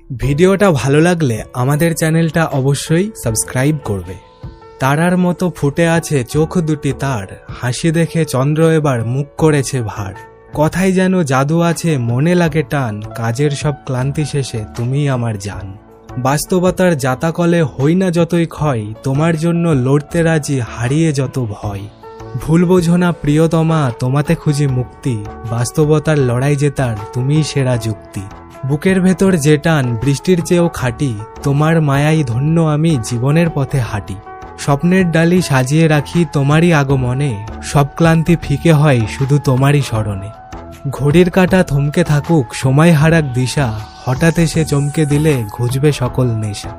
ভিডিওটা ভালো লাগলে আমাদের চ্যানেলটা অবশ্যই সাবস্ক্রাইব করবে। তারার মতো ফুটে আছে চোখ দুটি তার, হাসি দেখে চন্দ্র এবার মুখ করেছে ভার। কথায় যেন জাদু আছে, মনে লাগে টান, কাজের সব ক্লান্তি শেষে তুমিই আমার জান। বাস্তবতার জাতাকলে হই না যতই ক্ষয়, তোমার জন্য লড়তে রাজি হারিয়ে যত ভয়। ভুল বোঝো না প্রিয়তমা, তোমাতে খুঁজি মুক্তি, বাস্তবতার লড়াই জেতার তুমিই সেরা যুক্তি। বুকের ভেতর যে টান বৃষ্টির চেয়েও খাঁটি, তোমার মায়াই ধন্য আমি জীবনের পথে হাঁটি। স্বপ্নের ডালি সাজিয়ে রাখি তোমারই আগমনে, সব ক্লান্তি ফিকে হয় শুধু তোমারই স্মরণে। ঘড়ির কাঁটা থমকে থাকুক, সময় হারাক দিশা, হঠাৎ এসে চমকে দিলে ঘুচবে সকল নেশা।